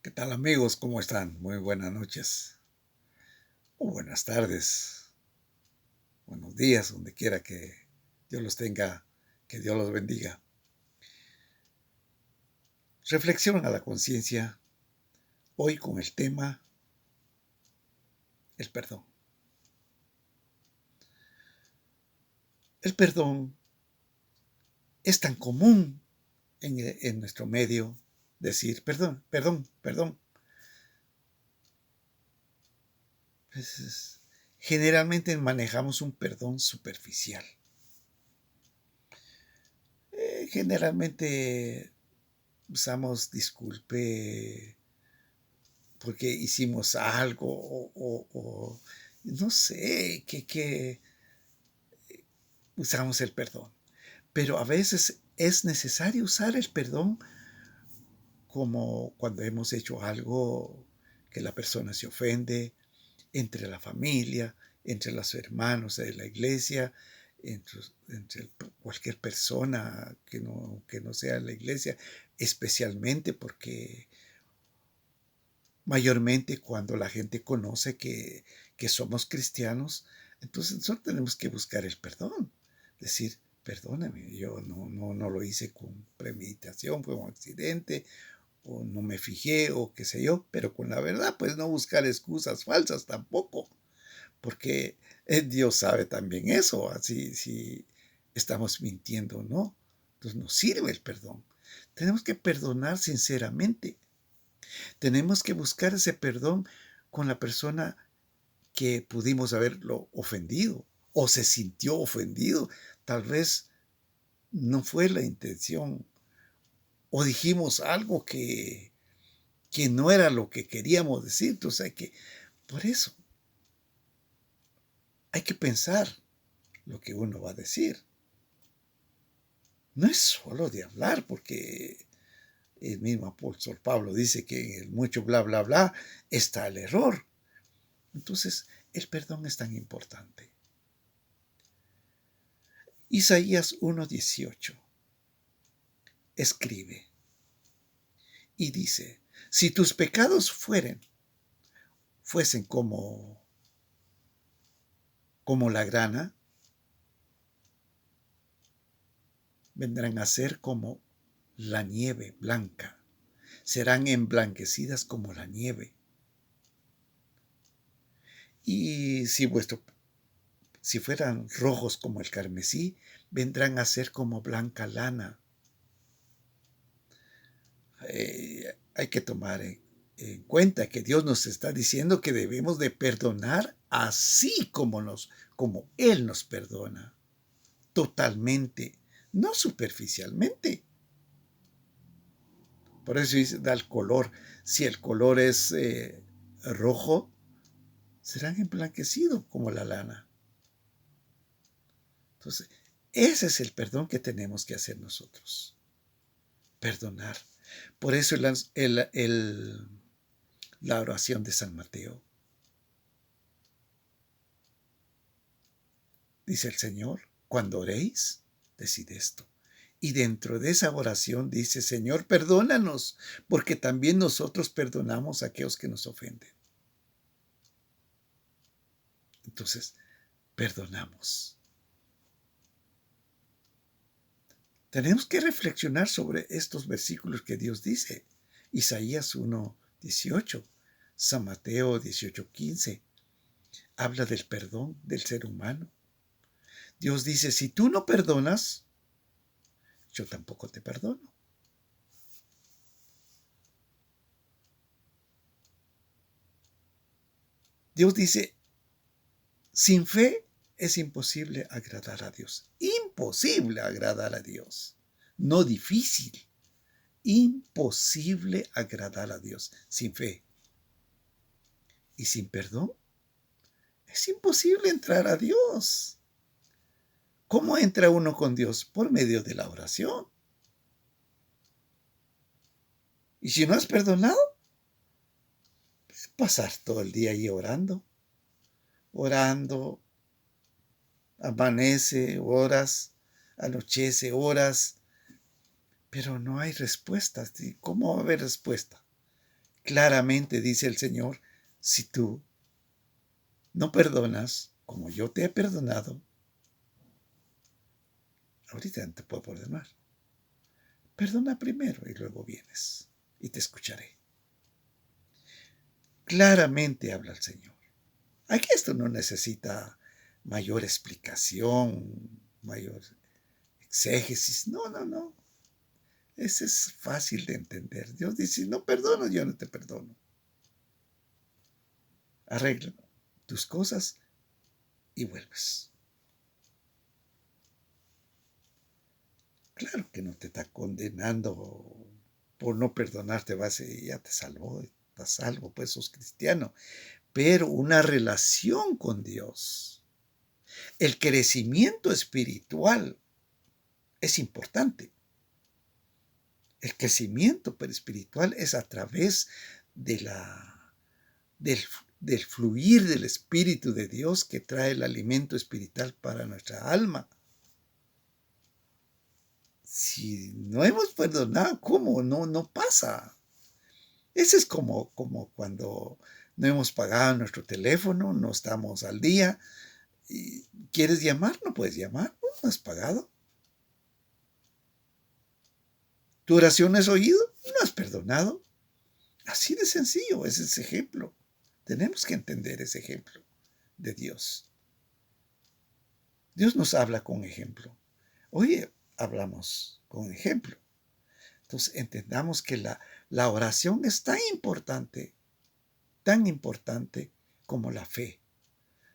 ¿Qué tal amigos? ¿Cómo están? Muy buenas noches o buenas tardes, buenos días, donde quiera que Dios los tenga, que Dios los bendiga. Reflexión a la conciencia hoy con el tema el perdón. El perdón es tan común en nuestro medio decir perdón, perdón, perdón. Pues, generalmente manejamos un perdón superficial. Generalmente usamos disculpe porque hicimos algo o no sé, que usamos el perdón. Pero a veces es necesario usar el perdón como cuando hemos hecho algo que la persona se ofende, entre la familia, entre los hermanos de la iglesia, entre cualquier persona que no sea la iglesia, especialmente porque mayormente cuando la gente conoce que somos cristianos, entonces nosotros tenemos que buscar el perdón. Decir, perdóname, yo no lo hice con premeditación, fue un accidente, o no me fijé, o qué sé yo, pero con la verdad, pues no buscar excusas falsas tampoco, porque Dios sabe también eso, así si estamos mintiendo o no. Entonces nos sirve el perdón. Tenemos que perdonar sinceramente. Tenemos que buscar ese perdón con la persona que pudimos haberlo ofendido o se sintió ofendido. Tal vez no fue la intención o dijimos algo que no era lo que queríamos decir. Entonces por eso, hay que pensar lo que uno va a decir. No es solo de hablar, porque el mismo apóstol Pablo dice que en el mucho bla, bla, bla está el error. Entonces, el perdón es tan importante. Isaías 1:18 escribe y dice, si tus pecados fuesen como la grana, vendrán a ser como la nieve blanca, serán emblanquecidas como la nieve. Y si fueran rojos como el carmesí, vendrán a ser como blanca lana. Hay que tomar en cuenta que Dios nos está diciendo que debemos de perdonar así como Él nos perdona, totalmente, no superficialmente. Por eso da el color. Si el color es rojo, serán emblanquecidos como la lana. Entonces, ese es el perdón que tenemos que hacer nosotros. Perdonar. Por eso la oración de San Mateo. Dice el Señor, cuando oréis, decid esto. Y dentro de esa oración dice, Señor, perdónanos, porque también nosotros perdonamos a aquellos que nos ofenden. Entonces, perdonamos. Tenemos que reflexionar sobre estos versículos que Dios dice. Isaías 1:18, San Mateo 18:15, habla del perdón del ser humano. Dios dice, si tú no perdonas, yo tampoco te perdono. Dios dice, sin fe es imposible agradar a Dios. Imposible agradar a Dios. No difícil. Imposible agradar a Dios sin fe. Y sin perdón es imposible entrar a Dios. ¿Cómo entra uno con Dios? Por medio de la oración. Y si no has perdonado, pues pasar todo el día ahí orando. Orando, amanece horas, anochece horas, pero no hay respuestas. ¿Cómo va a haber respuesta? Claramente dice el Señor, si tú no perdonas como yo te he perdonado, ahorita no te puedo perdonar. Perdona primero y luego vienes y te escucharé. Claramente habla el Señor. Aquí esto no necesita mayor explicación, mayor exégesis. No, no, no. Ese es fácil de entender. Dios dice, no perdono, yo no te perdono. Arregla tus cosas y vuelves. Claro que no te está condenando por no perdonarte, ya te salvó, estás salvo, pues sos cristiano. Pero una relación con Dios, el crecimiento espiritual es importante. El crecimiento espiritual es a través de del, del fluir del Espíritu de Dios que trae el alimento espiritual para nuestra alma. Si no hemos perdonado, ¿cómo? No pasa. Ese es como cuando no hemos pagado nuestro teléfono, no estamos al día. Y ¿quieres llamar? No puedes llamar, no has pagado. ¿Tu oración es oído? No has perdonado. Así de sencillo es ese ejemplo. Tenemos que entender ese ejemplo de Dios. Dios nos habla con ejemplo. Oye, hablamos con ejemplo. Entonces entendamos que la oración es tan importante como la fe.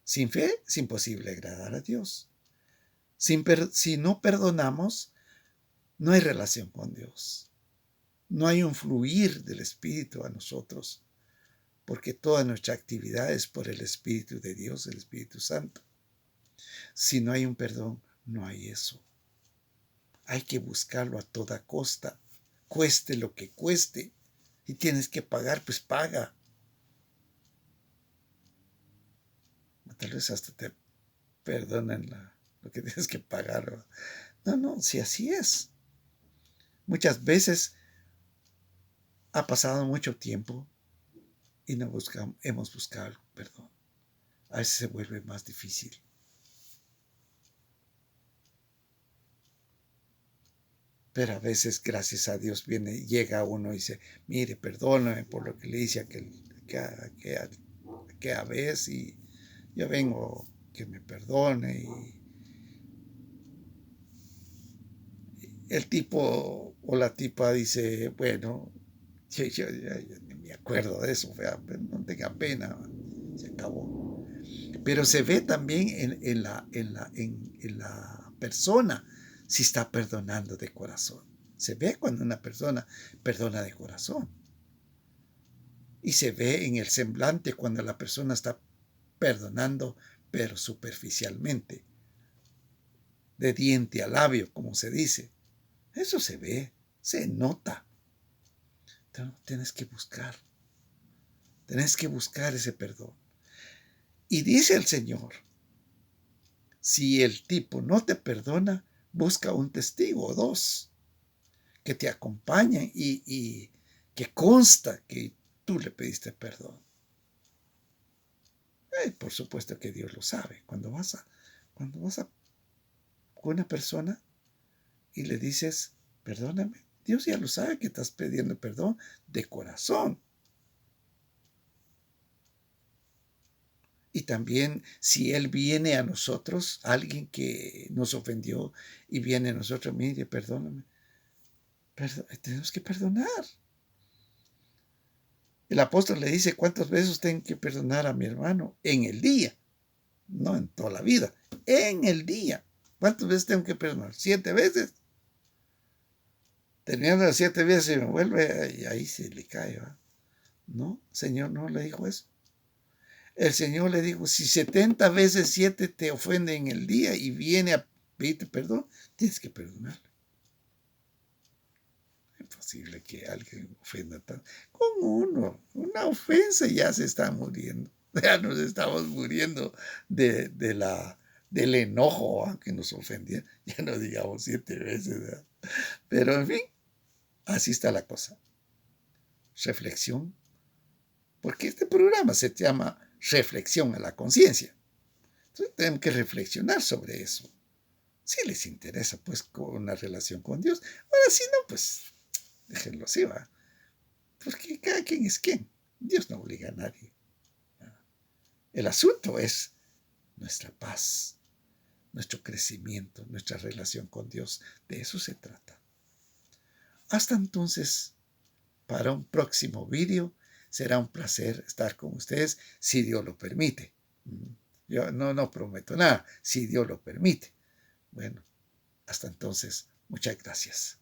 Sin fe es imposible agradar a Dios. Si no perdonamos, no hay relación con Dios. No hay un fluir del Espíritu a nosotros, porque toda nuestra actividad es por el Espíritu de Dios, el Espíritu Santo. Si no hay un perdón, no hay eso. Hay que buscarlo a toda costa, cueste lo que cueste. Y tienes que pagar, pues paga. Tal vez hasta te perdonan lo que tienes que pagar. No, si así es. Muchas veces ha pasado mucho tiempo y no hemos buscado perdón. A veces se vuelve más difícil. Pero a veces, gracias a Dios, llega uno y dice, mire, perdóname por lo que le hice aquella vez y yo vengo que me perdone. Y el tipo o la tipa dice, bueno, yo ni me acuerdo de eso, no tenga pena, se acabó. Pero se ve también en la persona si está perdonando de corazón. Se ve cuando una persona perdona de corazón. Y se ve en el semblante cuando la persona está perdonando, pero superficialmente, de diente a labio, como se dice. Eso se ve, se nota. Entonces, tienes que buscar ese perdón. Y dice el Señor, si el tipo no te perdona, busca un testigo o dos que te acompañen y que consta que tú le pediste perdón. Por supuesto que Dios lo sabe. Cuando vas con una persona y le dices, perdóname, Dios ya lo sabe que estás pidiendo perdón de corazón. Y también si Él viene a nosotros, alguien que nos ofendió y viene a nosotros, mire, perdóname, tenemos que perdonar. El apóstol le dice, ¿cuántas veces tengo que perdonar a mi hermano? En el día, no en toda la vida, en el día. ¿Cuántas veces tengo que perdonar? 7 veces. Terminando las 7 veces y me vuelve, y ahí se le cae, ¿va? No, Señor no le dijo eso. El Señor le dijo, si 70 veces 7 te ofenden en el día y viene a pedirte perdón, tienes que perdonarle. Es posible que alguien ofenda tanto. Con una ofensa ya se está muriendo. Ya nos estamos muriendo del enojo que nos ofendía. Ya no digamos 7 veces. ¿Verdad? Pero en fin, así está la cosa. Reflexión porque este programa se llama Reflexión a la Conciencia. Entonces tenemos que reflexionar sobre eso. Si les interesa, pues, con una relación con Dios. Ahora, si no, pues, déjenlo así, va. Porque cada quien es quien. Dios no obliga a nadie. El asunto es nuestra paz, nuestro crecimiento, nuestra relación con Dios. De eso se trata. Hasta entonces, para un próximo vídeo, será un placer estar con ustedes, si Dios lo permite. Yo no prometo nada, si Dios lo permite. Bueno, hasta entonces, muchas gracias.